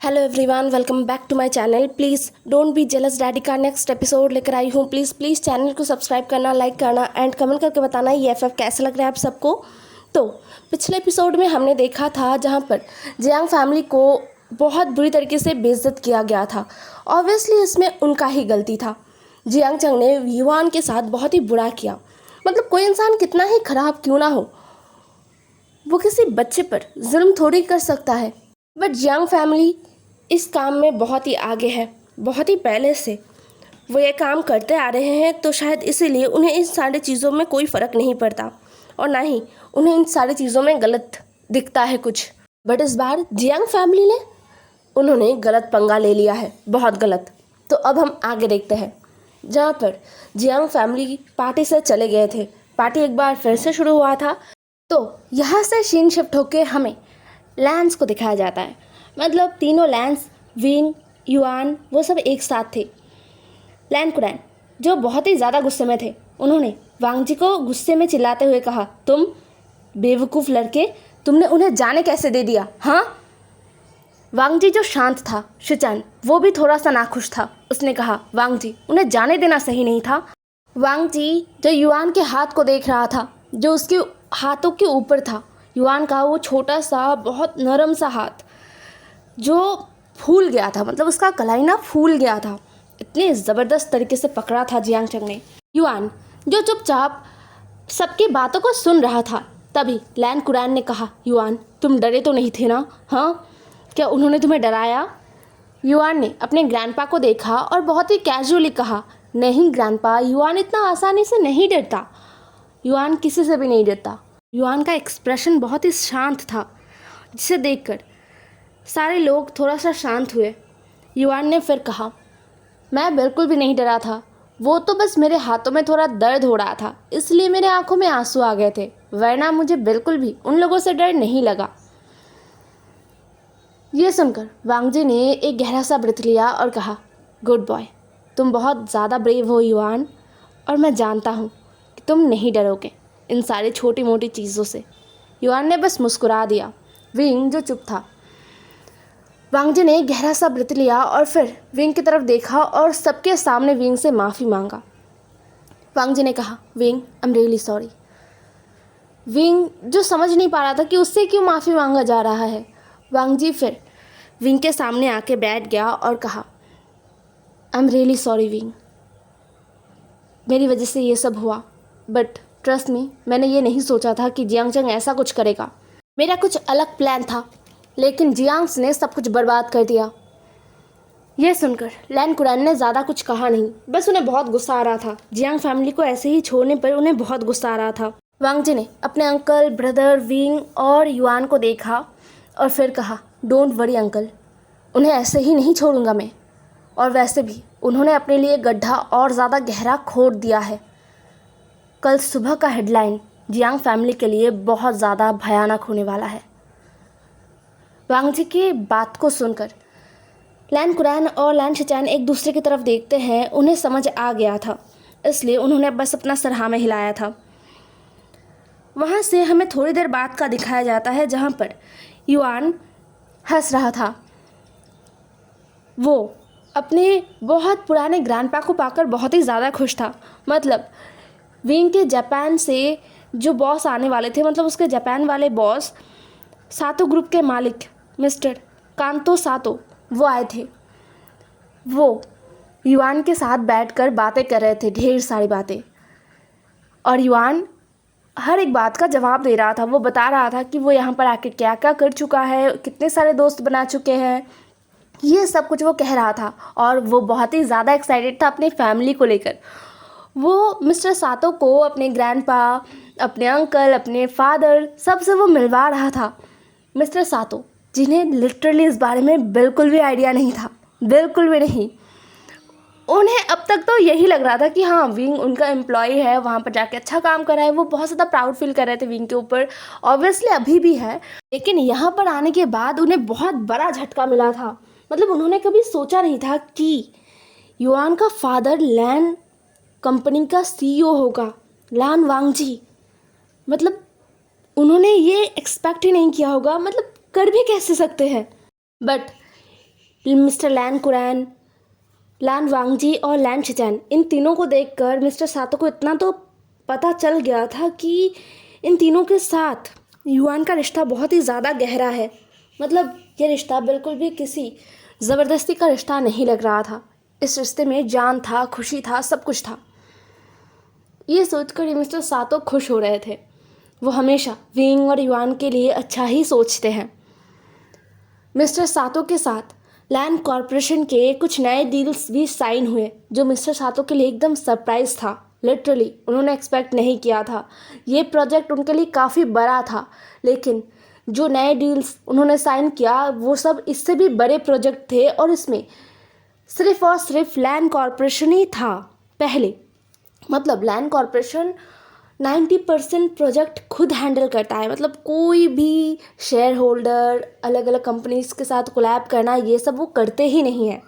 Hello everyone, welcome back to my channel. Please don't be jealous, daddy का next episode लेकर आई हूँ। Please channel को subscribe करना, लाइक करना एंड कमेंट करके बताना ये एफएफ कैसा लग रहा है आप सबको। तो पिछले एपिसोड में हमने देखा था जहाँ पर जियांग फैमिली को बहुत बुरी तरीके से बेइज्जत किया गया था। ऑब्वियसली इसमें उनका ही गलती था। जियांग चंग ने युआन के साथ बहुत ही बुरा किया। मतलब कोई इंसान कितना ही खराब क्यों ना हो, वो किसी बच्चे पर जुल्म थोड़ी कर सकता है। बट जियांग फैमिली इस काम में बहुत ही आगे है, बहुत ही पहले से वो ये काम करते आ रहे हैं। तो शायद इसीलिए उन्हें इन सारी चीज़ों में कोई फ़र्क नहीं पड़ता और ना ही उन्हें इन सारी चीज़ों में गलत दिखता है कुछ। बट इस बार जियांग फैमिली ने उन्होंने गलत पंगा ले लिया है, बहुत गलत। तो अब हम आगे देखते हैं जहाँ पर जियांग फैमिली पार्टी से चले गए थे। पार्टी एक बार फिर से शुरू हुआ था। तो यहाँ से सीन शिफ्ट होके हमें लैंस को दिखाया जाता है। मतलब तीनों लैंस, विंग, युआन, वो सब एक साथ थे। लैन कुरैन जो बहुत ही ज़्यादा गुस्से में थे, उन्होंने वांग जी को गुस्से में चिल्लाते हुए कहा, तुम बेवकूफ़ लड़के, तुमने उन्हें जाने कैसे दे दिया? हाँ। वांग जी जो शांत था, शिचान, वो भी थोड़ा सा नाखुश था। उसने कहा, वांग जी, उन्हें जाने देना सही नहीं था। वांग जी जो युआन के हाथ को देख रहा था, जो उसके हाथों के ऊपर था, युआन का वो छोटा सा बहुत नरम सा हाथ जो फूल गया था, मतलब उसका कलाई ना फूल गया था। इतने ज़बरदस्त तरीके से पकड़ा था जियांग चंग ने। युआन जो चुपचाप सबकी बातों को सुन रहा था। तभी लैन कुरैन ने कहा, युआन, तुम डरे तो नहीं थे ना? हाँ, क्या उन्होंने तुम्हें डराया? युआन ने अपने ग्रैंडपा को देखा और बहुत ही कैजुअली कहा, नहीं ग्रैंडपा, युआन इतना आसानी से नहीं डरता। युआन किसी से भी नहीं डरता। युआन का एक्सप्रेशन बहुत ही शांत था, जिसे देखकर सारे लोग थोड़ा सा शांत हुए। युआन ने फिर कहा, मैं बिल्कुल भी नहीं डरा था, वो तो बस मेरे हाथों में थोड़ा दर्द हो रहा था, इसलिए मेरे आंखों में आंसू आ गए थे, वरना मुझे बिल्कुल भी उन लोगों से डर नहीं लगा। ये सुनकर वांग जी ने एक गहरा सा ब्रेथ लिया और कहा, गुड बॉय, तुम बहुत ज़्यादा ब्रेव हो युआन, और मैं जानता हूँ कि तुम नहीं डरोगे इन सारी छोटी मोटी चीज़ों से। युआन ने बस मुस्कुरा दिया। विंग जो चुप था, वांग जी ने गहरा सा ब्रेथ लिया और फिर विंग की तरफ देखा और सबके सामने विंग से माफ़ी मांगा। वांग जी ने कहा, wing, I am really sorry. Wing जो समझ नहीं पा रहा था कि उससे क्यों माफ़ी मांगा जा रहा है। वांग जी फिर विंग के सामने आके बैठ गया और कहा, I am really sorry wing, मेरी वजह से ये सब हुआ, बट ट्रस्ट मी, मैंने ये नहीं सोचा था कि जियांग चंग ऐसा कुछ करेगा। मेरा कुछ अलग प्लान था, लेकिन जियांग्स ने सब कुछ बर्बाद कर दिया। यह सुनकर लैन कुरैन ने ज़्यादा कुछ कहा नहीं, बस उन्हें बहुत गुस्सा आ रहा था। जियांग फैमिली को ऐसे ही छोड़ने पर उन्हें बहुत गुस्सा आ रहा था। वांग जी ने अपने अंकल, ब्रदर, विंग और युआन को देखा और फिर कहा, डोंट वरी अंकल, उन्हें ऐसे ही नहीं छोड़ूंगा मैं। और वैसे भी उन्होंने अपने लिए गड्ढा और ज़्यादा गहरा खोद दिया है। कल सुबह का हेडलाइन जियांग फैमिली के लिए बहुत ज़्यादा भयानक होने वाला है। वांग जी की बात को सुनकर लैन कुरैन और लैन शिचान एक दूसरे की तरफ देखते हैं। उन्हें समझ आ गया था, इसलिए उन्होंने बस अपना सर हाँ में हिलाया था। वहाँ से हमें थोड़ी देर बाद का दिखाया जाता है जहाँ पर युआन हंस रहा था। वो अपने बहुत पुराने ग्रैंडपा को पाकर बहुत ही ज़्यादा खुश था। मतलब विंग के जापान से जो बॉस आने वाले थे, मतलब उसके जापान वाले बॉस, सातो ग्रुप के मालिक मिस्टर कांतो सातो, वो आए थे। वो युआन के साथ बैठकर बातें कर रहे थे, ढेर सारी बातें, और युआन हर एक बात का जवाब दे रहा था। वो बता रहा था कि वो यहाँ पर आके क्या क्या कर चुका है, कितने सारे दोस्त बना चुके हैं, ये सब कुछ वो कह रहा था। और वो बहुत ही ज़्यादा एक्साइटेड था अपनी फैमिली को लेकर। वो मिस्टर सातो को अपने ग्रैंडपा, अपने अंकल, अपने फादर, सबसे वो मिलवा रहा था। मिस्टर सातो जिन्हें लिटरली इस बारे में बिल्कुल भी आइडिया नहीं था, बिल्कुल भी नहीं। उन्हें अब तक तो यही लग रहा था कि हाँ, विंग उनका एम्प्लॉय है, वहाँ पर जाके अच्छा काम कर रहा है। वो बहुत ज़्यादा प्राउड फील कर रहे थे विंग के ऊपर, ऑब्वियसली अभी भी है। लेकिन यहाँ पर आने के बाद उन्हें बहुत बड़ा झटका मिला था। मतलब उन्होंने कभी सोचा नहीं था कि युआन का फादर लैन कंपनी का सीईओ होगा, लान वांग जी। मतलब उन्होंने ये एक्सपेक्ट ही नहीं किया होगा, मतलब कर भी कैसे सकते हैं। बट मिस्टर लैन कुरैन, लान वांगजी और लैन शिचैन, इन तीनों को देखकर मिस्टर सातो को इतना तो पता चल गया था कि इन तीनों के साथ युआन का रिश्ता बहुत ही ज़्यादा गहरा है। मतलब ये रिश्ता बिल्कुल भी किसी ज़बरदस्ती का रिश्ता नहीं लग रहा था। इस रिश्ते में जान था, खुशी था, सब कुछ था। ये सोचकर मिस्टर सातो खुश हो रहे थे। वो हमेशा विंग और युआन के लिए अच्छा ही सोचते हैं। मिस्टर सातो के साथ लैंड कॉरपोरेशन के कुछ नए डील्स भी साइन हुए, जो मिस्टर सातो के लिए एकदम सरप्राइज था। लिटरली उन्होंने एक्सपेक्ट नहीं किया था। ये प्रोजेक्ट उनके लिए काफ़ी बड़ा था, लेकिन जो नए डील्स उन्होंने साइन किया वो सब इससे भी बड़े प्रोजेक्ट थे, और इसमें सिर्फ और सिर्फ लैंड कॉरपोरेशन ही था पहले। मतलब लैंड कॉरपोरेशन 90% प्रोजेक्ट खुद हैंडल करता है। मतलब कोई भी शेयर होल्डर अलग अलग कंपनीज के साथ कोलैब करना, ये सब वो करते ही नहीं है।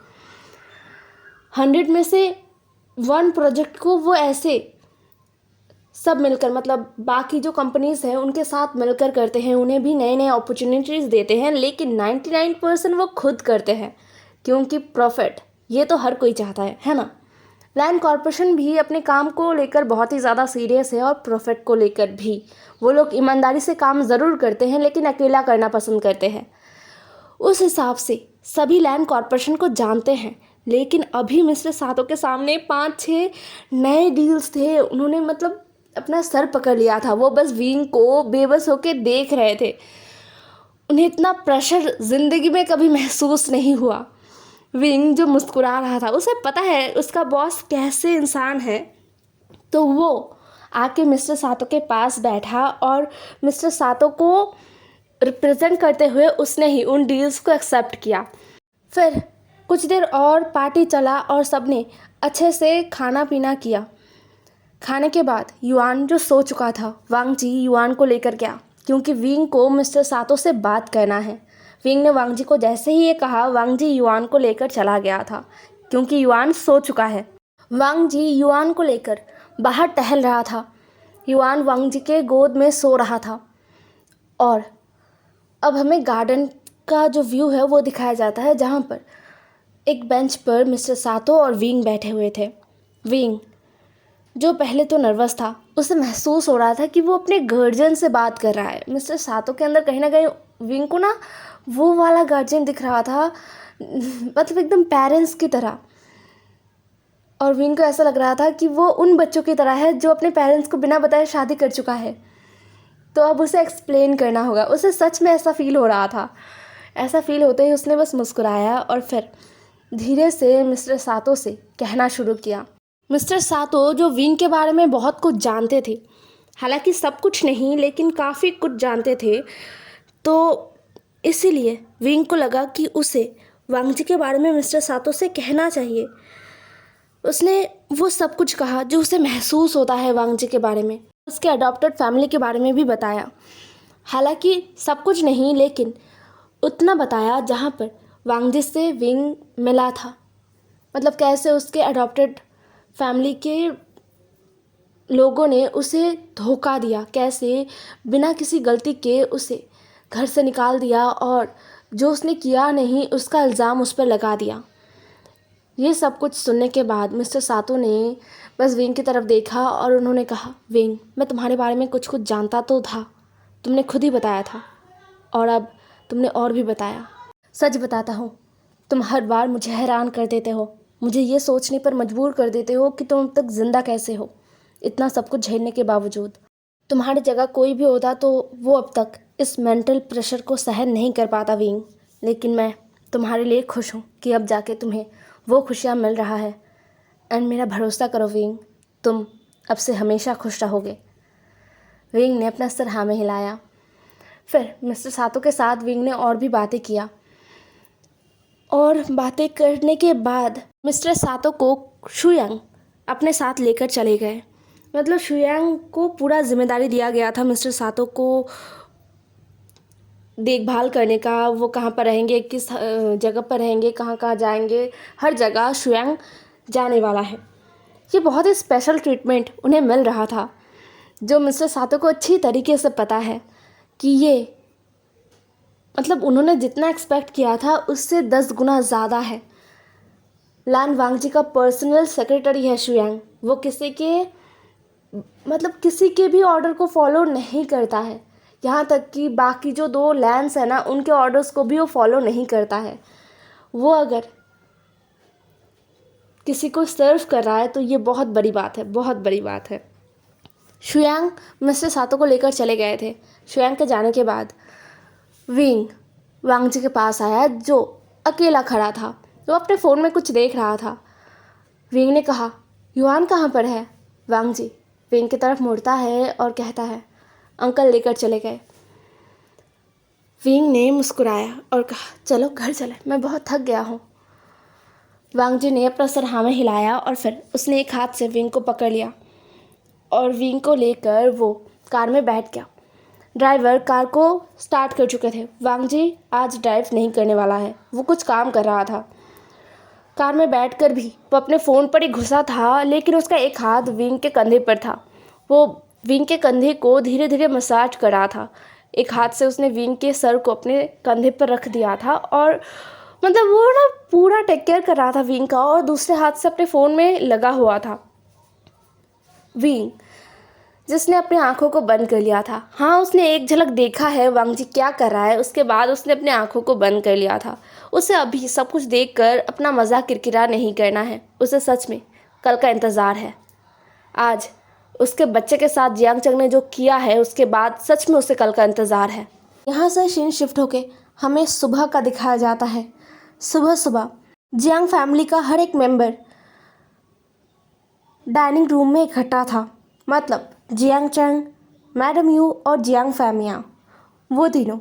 100 में से 1 प्रोजेक्ट को वो ऐसे सब मिलकर, मतलब बाकी जो कंपनीज हैं उनके साथ मिलकर करते हैं, उन्हें भी नए नए अपॉर्चुनिटीज़ देते हैं, लेकिन 99% वो खुद करते हैं, क्योंकि प्रॉफिट ये तो हर कोई चाहता है ना। लैंड कॉरपोरेशन भी अपने काम को लेकर बहुत ही ज़्यादा सीरियस है, और प्रॉफिट को लेकर भी वो लोग ईमानदारी से काम ज़रूर करते हैं, लेकिन अकेला करना पसंद करते हैं। उस हिसाब से सभी लैंड कॉरपोरेशन को जानते हैं, लेकिन अभी मिस्टर सातो के सामने 5-6 नए डील्स थे। उन्होंने मतलब अपना सर पकड़ लिया था। वो बस विंग को बेबस होकर देख रहे थे। उन्हें इतना प्रेशर ज़िंदगी में कभी महसूस नहीं हुआ। विंग जो मुस्कुरा रहा था, उसे पता है उसका बॉस कैसे इंसान है, तो वो आके मिस्टर सातो के पास बैठा और मिस्टर सातो को रिप्रेजेंट करते हुए उसने ही उन डील्स को एक्सेप्ट किया। फिर कुछ देर और पार्टी चला और सबने अच्छे से खाना पीना किया। खाने के बाद युआन जो सो चुका था, वांगजी युआन को लेकर गया, क्योंकि विंग को मिस्टर सातो से बात करना है। विंग ने वांगजी को जैसे ही ये कहा, वांगजी युआन को लेकर चला गया था, क्योंकि युआन सो चुका है। वांगजी युआन को लेकर बाहर टहल रहा था। युआन वांगजी के गोद में सो रहा था, और अब हमें गार्डन का जो व्यू है वो दिखाया जाता है, जहाँ पर एक बेंच पर मिस्टर सातो और विंग बैठे हुए थे। विंग जो पहले तो नर्वस था, उसे महसूस हो रहा था कि वो अपने गार्जियन से बात कर रहा है। मिस्टर सातो के अंदर कहीं ना कहीं विंग को ना वो वाला गार्जियन दिख रहा था, मतलब एकदम पेरेंट्स की तरह। और विंग को ऐसा लग रहा था कि वो उन बच्चों की तरह है जो अपने पेरेंट्स को बिना बताए शादी कर चुका है, तो अब उसे एक्सप्लेन करना होगा। उसे सच में ऐसा फील हो रहा था। ऐसा फील होते ही उसने बस मुस्कुराया और फिर धीरे से मिस्टर सातो से कहना शुरू किया। मिस्टर सातो जो विंग के बारे में बहुत कुछ जानते थे, हालांकि सब कुछ नहीं, लेकिन काफ़ी कुछ जानते थे, तो इसीलिए विंग को लगा कि उसे वांगजी के बारे में मिस्टर सातो से कहना चाहिए। उसने वो सब कुछ कहा जो उसे महसूस होता है वांगजी के बारे में। उसके अडॉप्टेड फैमिली के बारे में भी बताया, हालांकि सब कुछ नहीं, लेकिन उतना बताया जहाँ पर वांगजी से विंग मिला था। मतलब कैसे उसके अडॉप्टेड फैमिली के लोगों ने उसे धोखा दिया, कैसे बिना किसी गलती के उसे घर से निकाल दिया, और जो उसने किया नहीं उसका इल्ज़ाम उस पर लगा दिया। ये सब कुछ सुनने के बाद मिस्टर सातो ने बस विंग की तरफ देखा और उन्होंने कहा, विंग, मैं तुम्हारे बारे में कुछ कुछ जानता तो था, तुमने खुद ही बताया था, और अब तुमने और भी बताया। सच बताता हूँ, तुम हर बार मुझे हैरान कर देते हो, मुझे ये सोचने पर मजबूर कर देते हो कि तुम अब तक ज़िंदा कैसे हो, इतना सब कुछ झेलने के बावजूद। तुम्हारी जगह कोई भी होता तो वो अब तक इस मेंटल प्रेशर को सहन नहीं कर पाता विंग, लेकिन मैं तुम्हारे लिए खुश हूँ कि अब जाके तुम्हें वो खुशियाँ मिल रहा है। एंड मेरा भरोसा करो विंग, तुम अब से हमेशा खुश रहोगे। विंग ने अपना सिर हाँ में हिलाया। फिर मिस्टर सातो के साथ विंग ने और भी बातें किया, और बातें करने के बाद मिस्टर सातो को शुयांग अपने साथ लेकर चले गए। मतलब शुयांग को पूरा जिम्मेदारी दिया गया था मिस्टर सातो को देखभाल करने का। वो कहाँ पर रहेंगे, किस जगह पर रहेंगे, कहाँ कहाँ जाएंगे, हर जगह शुयांग जाने वाला है। ये बहुत ही स्पेशल ट्रीटमेंट उन्हें मिल रहा था, जो मिस्टर सातो को अच्छी तरीके से पता है कि ये मतलब उन्होंने जितना एक्सपेक्ट किया था उससे 10 गुना ज़्यादा है। लान वांगजी का पर्सनल सेक्रेटरी है शुयांग। वो किसी के भी ऑर्डर को फॉलो नहीं करता है। यहाँ तक कि बाकी जो 2 लैंस है ना, उनके ऑर्डर्स को भी वो फॉलो नहीं करता है। वो अगर किसी को सर्व कर रहा है तो ये बहुत बड़ी बात है, बहुत बड़ी बात है। शुयांग मिस्टर सातो को लेकर चले गए थे। शुयांग के जाने के बाद विंग वांगजी के पास आया, जो अकेला खड़ा था। वो अपने फ़ोन में कुछ देख रहा था। विंग ने कहा, युआन कहाँ पर है? वांगजी विंग की तरफ मुड़ता है और कहता है, अंकल लेकर चले गए। विंग ने मुस्कुराया और कहा, चलो घर चले, मैं बहुत थक गया हूँ। वांगजी ने अपना सर हाँ में हिलाया और फिर उसने एक हाथ से विंग को पकड़ लिया और विंग को लेकर वो कार में बैठ गया। ड्राइवर कार को स्टार्ट कर चुके थे। वांगजी आज ड्राइव नहीं करने वाला है, वो कुछ काम कर रहा था। कार में बैठकर भी वो अपने फ़ोन पर ही घुसा था, लेकिन उसका एक हाथ विंग के कंधे पर था। वो विंग के कंधे को धीरे धीरे मसाज कर रहा था। एक हाथ से उसने विंग के सर को अपने कंधे पर रख दिया था और मतलब वो ना पूरा टेक केयर कर रहा था विंग का, और दूसरे हाथ से अपने फ़ोन में लगा हुआ था। विंग जिसने अपनी आंखों को बंद कर लिया था। हाँ, उसने एक झलक देखा है वांगजी क्या कर रहा है, उसके बाद उसने अपनी आंखों को बंद कर लिया था। उसे अभी सब कुछ देखकर अपना मज़ा किरकिरा नहीं करना है। उसे सच में कल का इंतज़ार है। आज उसके बच्चे के साथ जियांग चंग ने जो किया है, उसके बाद सच में उसे कल का इंतज़ार है। यहाँ से सीन शिफ्ट होके हमें सुबह का दिखाया जाता है। सुबह सुबह जियांग फैमिली का हर एक मेंबर डाइनिंग रूम में इकट्ठा था। मतलब जियांग चंग, मैडम यू और जियांग फैमिया, वो तीनों।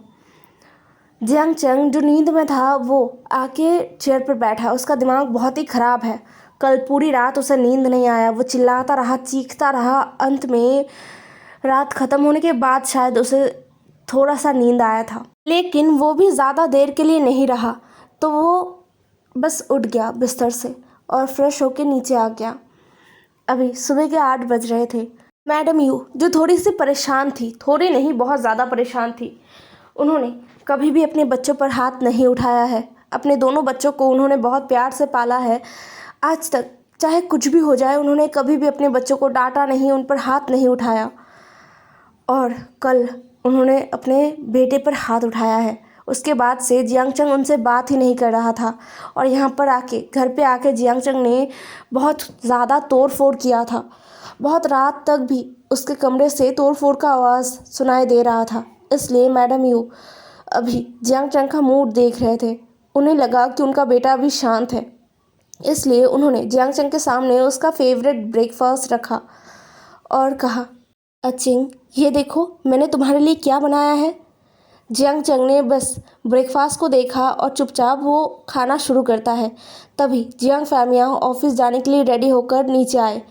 जियांग चंग जो नींद में था वो आके चेयर पर बैठा। उसका दिमाग बहुत ही ख़राब है। कल पूरी रात उसे नींद नहीं आया। वो चिल्लाता रहा, चीखता रहा। अंत में रात ख़त्म होने के बाद शायद उसे थोड़ा सा नींद आया था, लेकिन वो भी ज़्यादा देर के लिए नहीं रहा। तो वो बस उठ गया बिस्तर से और फ्रेश होके नीचे आ गया। अभी सुबह के 8 बज रहे थे। मैडम यू जो थोड़ी सी परेशान थी, थोड़ी नहीं बहुत ज़्यादा परेशान थी, उन्होंने कभी भी अपने बच्चों पर हाथ नहीं उठाया है। अपने दोनों बच्चों को उन्होंने बहुत प्यार से पाला है। आज तक चाहे कुछ भी हो जाए, उन्होंने कभी भी अपने बच्चों को डांटा नहीं, उन पर हाथ नहीं उठाया। और कल उन्होंने अपने बेटे पर हाथ उठाया है। उसके बाद से जियांग चंग उनसे बात ही नहीं कर रहा था। और यहाँ पर आके, घर पे आके जियांग चंग ने बहुत ज़्यादा तोड़ फोड़ किया था। बहुत रात तक भी उसके कमरे से तोड़ फोड़ का आवाज़ सुनाई दे रहा था। इसलिए मैडम यू अभी जियांग चंग का मूड देख रहे थे। उन्हें लगा कि उनका बेटा अभी शांत है, इसलिए उन्होंने जियांग चंग के सामने उसका फेवरेट ब्रेकफास्ट रखा और कहा, अचिंग ये देखो मैंने तुम्हारे लिए क्या बनाया है। जियांग चंग ने बस ब्रेकफास्ट को देखा और चुपचाप वो खाना शुरू करता है। तभी जियांग फैमिया ऑफिस जाने के लिए रेडी होकर नीचे आए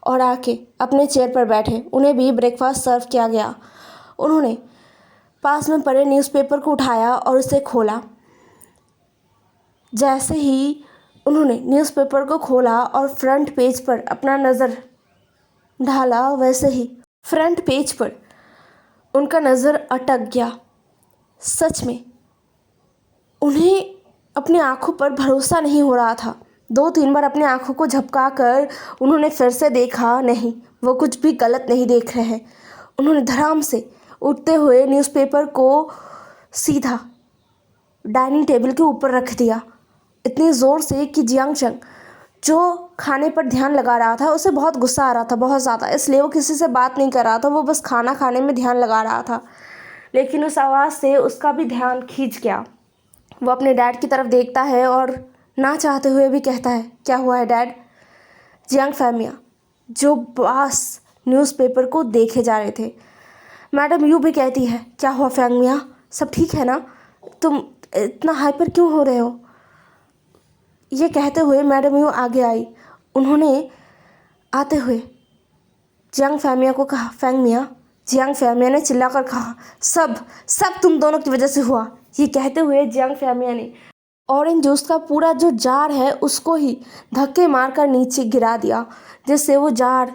और आके अपने चेयर पर बैठे। उन्हें भी ब्रेकफास्ट सर्व किया गया। उन्होंने पास में पड़े न्यूज़पेपर को उठाया और उसे खोला। जैसे ही उन्होंने न्यूज़पेपर को खोला और फ्रंट पेज पर अपना नज़र ढाला, वैसे ही फ्रंट पेज पर उनका नज़र अटक गया। सच में उन्हें अपनी आंखों पर भरोसा नहीं हो रहा था। 2-3 बार अपनी आंखों को झपका कर उन्होंने फिर से देखा, नहीं, वो कुछ भी गलत नहीं देख रहे हैं। उन्होंने धड़ाम से उठते हुए न्यूज़पेपर को सीधा डाइनिंग टेबल के ऊपर रख दिया, इतनी ज़ोर से कि जियांग चंग जो खाने पर ध्यान लगा रहा था, उसे बहुत गुस्सा आ रहा था, बहुत ज़्यादा। इसलिए वो किसी से बात नहीं कर रहा था, वो बस खाना खाने में ध्यान लगा रहा था। लेकिन उस आवाज़ से उसका भी ध्यान खींच गया। वो अपने डैड की तरफ देखता है और ना चाहते हुए भी कहता है, क्या हुआ है डैड? जियांग फैमिया जो बस न्यूज़पेपर को देखे जा रहे थे। मैडम यू भी कहती है, क्या हुआ फैमिया, सब ठीक है ना? तुम इतना हाइपर क्यों हो रहे हो? ये कहते हुए मैडम यू आगे आई। उन्होंने आते हुए जियांग फैमिया को कहा, फैंगमिया। जियांग फैमिया ने चिल्लाकर कहा, सब तुम दोनों की वजह से हुआ। ये कहते हुए जियांग फैमिया ने ऑरेंज जूस का पूरा जो जार है उसको ही धक्के मारकर नीचे गिरा दिया, जिससे वो जार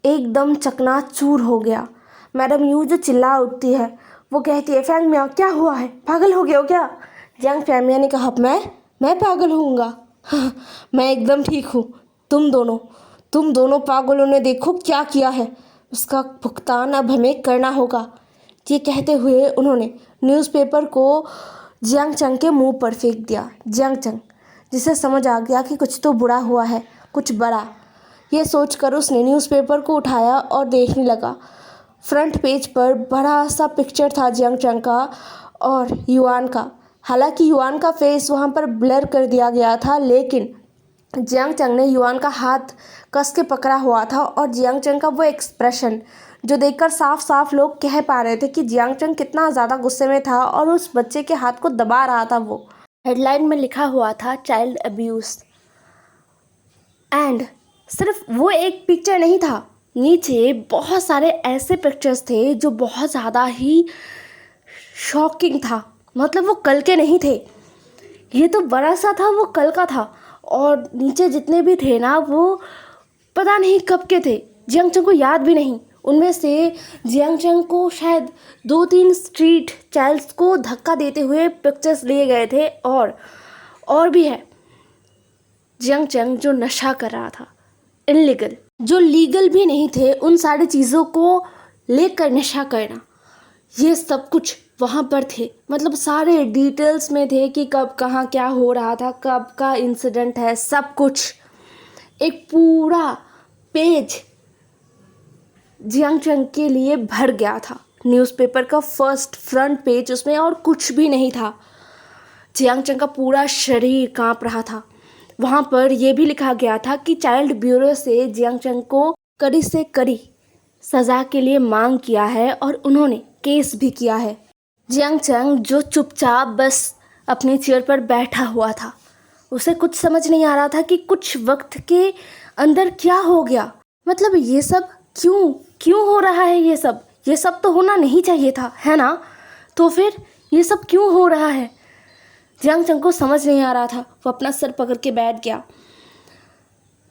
एकदम चकनाचूर हो गया। मैडम यू जो चिल्ला उठती है, वो कहती है फैंग मिया क्या हुआ है, पागल हो गया हो क्या? जियांग फैंग ने कहा मैं पागल होऊंगा? हाँ, मैं एकदम ठीक हूँ। तुम दोनों पागलों ने देखो क्या किया है, उसका भुगतान अब हमें करना होगा। ये कहते हुए उन्होंने न्यूज़पेपर को जियांग चंग के मुंह पर फेंक दिया। जियांग चंग जिसे समझ आ गया कि कुछ तो बुरा हुआ है, कुछ बड़ा। ये सोचकर उसने न्यूज़पेपर को उठाया और देखने लगा। फ्रंट पेज पर बड़ा सा पिक्चर था जियांग चंग का और युआन का। हालांकि युआन का फेस वहाँ पर ब्लर कर दिया गया था, लेकिन जियांग चंग ने युआन का हाथ कस के पकड़ा हुआ था और जियांग चंग का वो एक्सप्रेशन जो देखकर साफ साफ लोग कह पा रहे थे कि जियांग चंग कितना ज़्यादा गुस्से में था और उस बच्चे के हाथ को दबा रहा था। वो हेडलाइन में लिखा हुआ था चाइल्ड अब्यूज़, एंड सिर्फ वो एक पिक्चर नहीं था, नीचे बहुत सारे ऐसे पिक्चर्स थे जो बहुत ज़्यादा ही शॉकिंग था। मतलब वो कल के नहीं थे, ये तो बड़ा सा था, वो कल का था। और नीचे जितने भी थे ना वो पता नहीं कब के थे, जियांग चंग को याद भी नहीं। उनमें से जियांग चंग को शायद 2-3 स्ट्रीट चाइल्ड्स को धक्का देते हुए पिक्चर्स लिए गए थे। और भी है जियांग चंग जो नशा कर रहा था इनलीगल, जो लीगल भी नहीं थे, उन सारी चीज़ों को लेकर नशा करना, ये सब कुछ वहाँ पर थे। मतलब सारे डिटेल्स में थे कि कब कहाँ क्या हो रहा था, कब का इंसिडेंट है, सब कुछ एक पूरा पेज जियांग चंग के लिए भर गया था। न्यूज़पेपर का फर्स्ट फ्रंट पेज उसमें और कुछ भी नहीं था। जियांग चंग का पूरा शरीर कांप रहा था। वहाँ पर यह भी लिखा गया था कि चाइल्ड ब्यूरो से जियांग चंग को कड़ी से कड़ी सज़ा के लिए मांग किया है और उन्होंने केस भी किया है। जियांग चंग जो चुपचाप बस अपनी चेयर पर बैठा हुआ था, उसे कुछ समझ नहीं आ रहा था कि कुछ वक्त के अंदर क्या हो गया। मतलब ये सब क्यों हो रहा है, ये सब तो होना नहीं चाहिए था, है ना? तो फिर ये सब क्यों हो रहा है? जियांग चंग को समझ नहीं आ रहा था। वो अपना सर पकड़ के बैठ गया।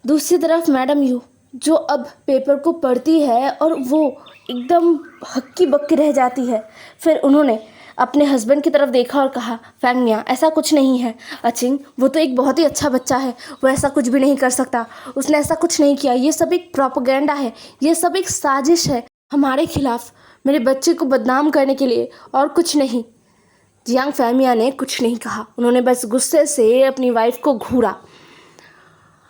दूसरी तरफ मैडम यू जो अब पेपर को पढ़ती है और वो एकदम हक्की बक्की रह जाती है। फिर उन्होंने अपने हस्बैंड की तरफ देखा और कहा फैंग मिया ऐसा कुछ नहीं है, अचिंग वो तो एक बहुत ही अच्छा बच्चा है, वो ऐसा कुछ भी नहीं कर सकता, उसने ऐसा कुछ नहीं किया, ये सब एक प्रोपेगेंडा है, ये सब एक साजिश है हमारे खिलाफ, मेरे बच्चे को बदनाम करने के लिए, और कुछ नहीं। जियांग फैमिया ने कुछ नहीं कहा, उन्होंने बस गुस्से से अपनी वाइफ को घूरा।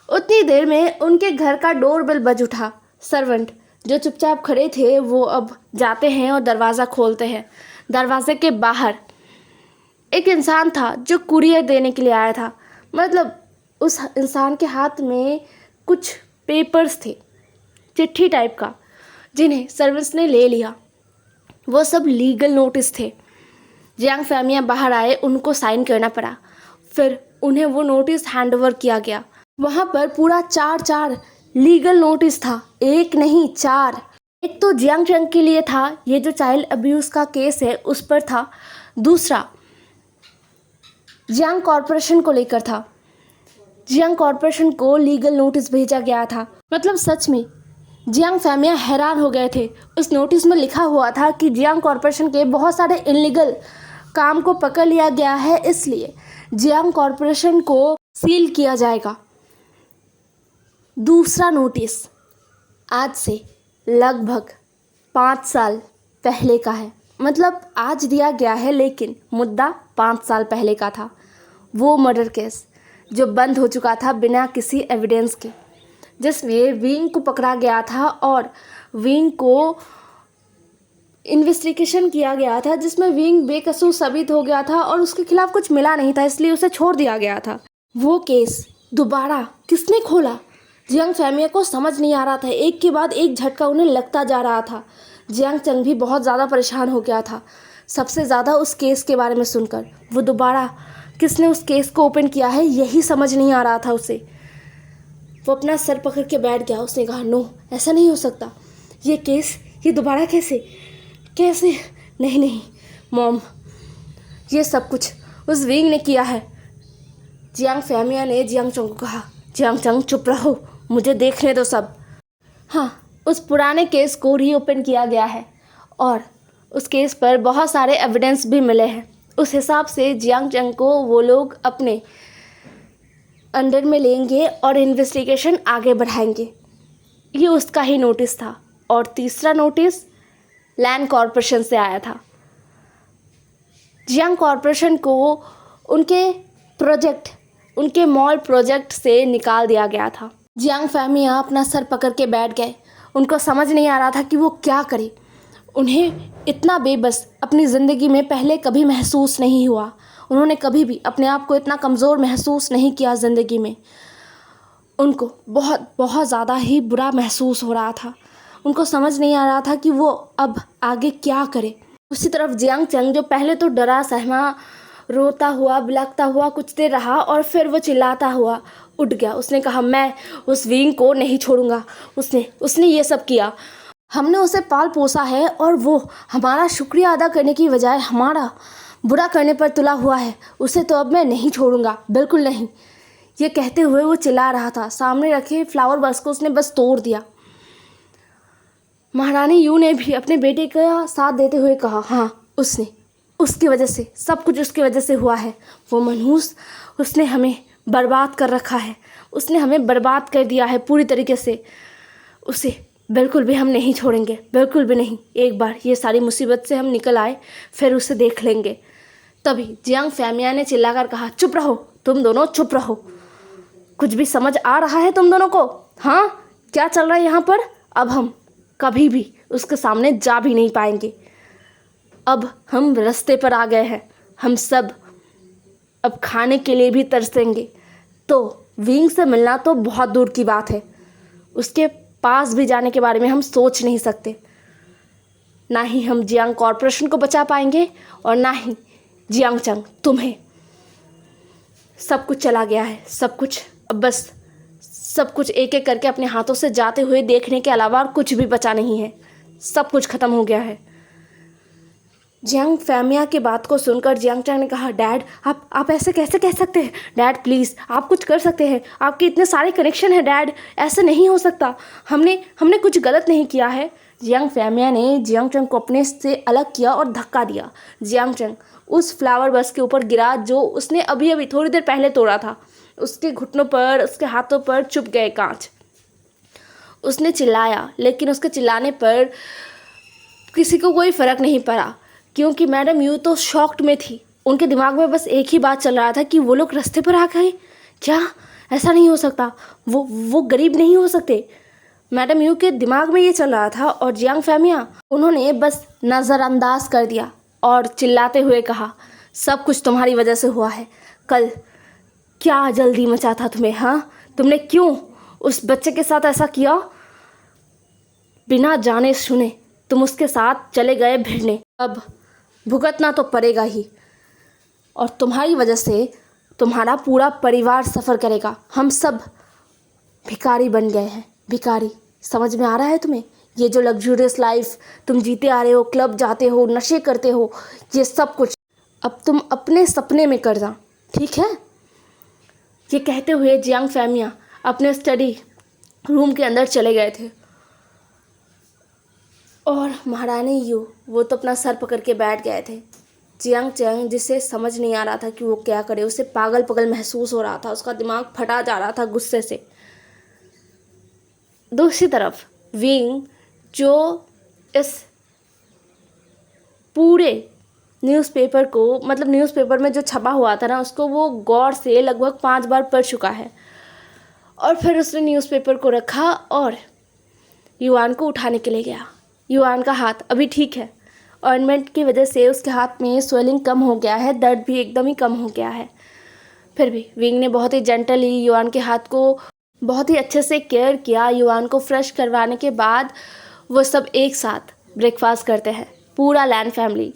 उतनी देर में उनके घर का डोरबेल बज उठा। सर्वेंट जो चुपचाप खड़े थे वो अब जाते हैं और दरवाज़ा खोलते हैं। दरवाजे के बाहर एक इंसान था जो कुरियर देने के लिए आया था। मतलब उस इंसान के हाथ में कुछ पेपर्स थे, चिट्ठी टाइप का, जिन्हें सर्वेंट्स ने ले लिया। वो सब लीगल नोटिस थे। जियांग फैमिया बाहर आए, उनको साइन करना पड़ा। फिर उन्हें वो नोटिस हैंडओवर किया गया। वहाँ पर पूरा 4 लीगल नोटिस था, एक नहीं 4। एक तो जियांग चंग के लिए था, ये जो चाइल्ड अब्यूज़ का केस है उस पर था। दूसरा जियांग कॉरपोरेशन को लेकर था। जियांग कॉरपोरेशन को लीगल नोटिस भेजा गया था। मतलब सच में जियांग फैमिया हैरान हो गए थे। उस नोटिस में लिखा हुआ था कि जियांग कॉरपोरेशन के बहुत सारे इनलीगल काम को पकड़ लिया गया है, इसलिए जियांग कॉरपोरेशन को सील किया जाएगा। दूसरा नोटिस आज से लगभग 5 साल पहले का है। मतलब आज दिया गया है लेकिन मुद्दा 5 साल पहले का था। वो मर्डर केस जो बंद हो चुका था बिना किसी एविडेंस के, जिसमें विंग को पकड़ा गया था और विंग को इन्वेस्टिगेशन किया गया था, जिसमें विंग बेकसूर साबित हो गया था और उसके खिलाफ कुछ मिला नहीं था, इसलिए उसे छोड़ दिया गया था। वो केस दोबारा किसने खोला? जियांग फैमिया को समझ नहीं आ रहा था। एक के बाद एक झटका उन्हें लगता जा रहा था। जियांग चंग भी बहुत ज़्यादा परेशान हो गया था, सबसे ज़्यादा उस केस के बारे में सुनकर। वो दोबारा किसने उस केस को ओपन किया है यही समझ नहीं आ रहा था उसे। वो अपना सर पकड़ के बैठ गया। उसने कहा नो, ऐसा नहीं हो सकता, ये केस ये दोबारा कैसे नहीं मॉम, ये सब कुछ उस विंग ने किया है। जियांग फैमिया ने जियांग चंग को कहा जियांग चंग चुप रहो, मुझे देखने दो सब। हाँ, उस पुराने केस को रीओपन किया गया है और उस केस पर बहुत सारे एविडेंस भी मिले हैं। उस हिसाब से जियांग चंग को वो लोग अपने अंडर में लेंगे और इन्वेस्टिगेशन आगे बढ़ाएंगे। ये उसका ही नोटिस था। और तीसरा नोटिस लैंड कॉरपोरेशन से आया था। जियांग कॉरपोरेशन को उनके प्रोजेक्ट, उनके मॉल प्रोजेक्ट से निकाल दिया गया था। जियांग फैमिली अपना सर पकड़ के बैठ गए। उनको समझ नहीं आ रहा था कि वो क्या करे। उन्हें इतना बेबस अपनी ज़िंदगी में पहले कभी महसूस नहीं हुआ। उन्होंने कभी भी अपने आप को इतना कमज़ोर महसूस नहीं किया ज़िंदगी में। उनको बहुत बहुत ज़्यादा ही बुरा महसूस हो रहा था। उनको समझ नहीं आ रहा था कि वो अब आगे क्या करे। उसी तरफ जियांग चंग, जो पहले तो डरा सहमा, रोता हुआ बिलखता हुआ कुछ देर रहा और फिर वो चिल्लाता हुआ उठ गया। उसने कहा, मैं उस विंग को नहीं छोड़ूंगा। उसने ये सब किया। हमने उसे पाल पोसा है और वो हमारा शुक्रिया अदा करने की बजाय हमारा बुरा करने पर तुला हुआ है। उसे तो अब मैं नहीं छोड़ूंगा, बिल्कुल नहीं। ये कहते हुए वो चिल्ला रहा था। सामने रखे फ्लावर बस को उसने बस तोड़ दिया। महारानी यू ने भी अपने बेटे का साथ देते हुए कहा, हाँ, उसकी वजह से, सब कुछ उसकी वजह से हुआ है। वो मनहूस, उसने हमें बर्बाद कर रखा है। उसने हमें बर्बाद कर दिया है पूरी तरीके से। उसे बिल्कुल भी हम नहीं छोड़ेंगे, बिल्कुल भी नहीं। एक बार ये सारी मुसीबत से हम निकल आए, फिर उसे देख लेंगे। तभी जियांग फैमिया ने चिल्लाकर कहा, चुप रहो, तुम दोनों चुप रहो। कुछ भी समझ आ रहा है तुम दोनों को? हाँ, क्या चल रहा है यहाँ पर? अब हम कभी भी उसके सामने जा भी नहीं पाएंगे। अब हम रास्ते पर आ गए हैं। हम सब अब खाने के लिए भी तरसेंगे। तो विंग से मिलना तो बहुत दूर की बात है। उसके पास भी जाने के बारे में हम सोच नहीं सकते। ना ही हम जियांग कॉरपोरेशन को बचा पाएंगे और ना ही जियांग चंग तुम्हें। सब कुछ चला गया है, सब कुछ। अब बस सब कुछ एक एक करके अपने हाथों से जाते हुए देखने के अलावा और कुछ भी बचा नहीं है। सब कुछ ख़त्म हो गया है। जियांग फैमिया की बात को सुनकर जियांग चंग ने कहा, डैड, आप ऐसे कैसे कह सकते हैं? डैड प्लीज़, आप कुछ कर सकते हैं। आपके इतने सारे कनेक्शन हैं डैड, ऐसे नहीं हो सकता। हमने कुछ गलत नहीं किया है। जियांग फैमिया ने जियांग चंग को अपने से अलग किया और धक्का दिया। जियांग चंग उस फ्लावर बस के ऊपर गिरा जो उसने अभी अभी थोड़ी देर पहले तोड़ा था। उसके घुटनों पर, उसके हाथों पर चुभ गए कांच। उसने चिल्लाया, लेकिन उसके चिल्लाने पर किसी को कोई फ़र्क नहीं पड़ा, क्योंकि मैडम यू तो शॉक्ड में थी। उनके दिमाग में बस एक ही बात चल रहा था कि वो लोग रास्ते पर आ गए। क्या? ऐसा नहीं हो सकता। वो गरीब नहीं हो सकते। मैडम यू के दिमाग में ये चल रहा था। और जियांग फैमिया, उन्होंने बस नज़रअंदाज कर दिया और चिल्लाते हुए कहा, सब कुछ तुम्हारी वजह से हुआ है। कल क्या जल्दी मचा था तुम्हें? हाँ, तुमने क्यों उस बच्चे के साथ ऐसा किया? बिना जाने सुने तुम उसके साथ चले गए भिड़ने। अब भुगतना तो पड़ेगा ही। और तुम्हारी वजह से तुम्हारा पूरा परिवार सफ़र करेगा। हम सब भिखारी बन गए हैं। भिखारी, समझ में आ रहा है तुम्हें? ये जो लग्जूरियस लाइफ तुम जीते आ रहे हो, क्लब जाते हो, नशे करते हो, ये सब कुछ अब तुम अपने सपने में कर जा, ठीक है? ये कहते हुए जियांग फैमिया अपने स्टडी रूम के अंदर चले गए थे। और महारानी यू, वो तो अपना सर पकड़ के बैठ गए थे। जियांग चंग, जिसे समझ नहीं आ रहा था कि वो क्या करे, उसे पागल पागल महसूस हो रहा था। उसका दिमाग फटा जा रहा था गुस्से से। दूसरी तरफ विंग, जो इस पूरे न्यूज़पेपर को, मतलब न्यूज़पेपर में जो छपा हुआ था ना, उसको वो गौर से लगभग 5 बार पढ़ चुका है। और फिर उसने न्यूज़पेपर को रखा और युआन को उठाने के लिए गया। युआन का हाथ अभी ठीक है। ऑइंटमेंट की वजह से उसके हाथ में स्वेलिंग कम हो गया है, दर्द भी एकदम ही कम हो गया है। फिर भी विंग ने बहुत ही जेंटली युआन के हाथ को बहुत ही अच्छे से केयर किया। युआन को फ्रेश करवाने के बाद वो सब एक साथ ब्रेकफास्ट करते हैं, पूरा लैन फैमिली,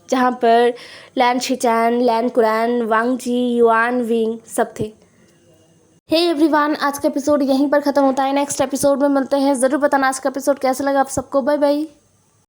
जहाँ पर लैन शिचैन, लैन कुरैन, वांग जी, युआन, विंग सब थे। हे एवरीवन, आज का एपिसोड यहीं पर ख़त्म होता है। नेक्स्ट एपिसोड में मिलते हैं। ज़रूर बताना आज का एपिसोड कैसा लगा आप सबको। Bye bye.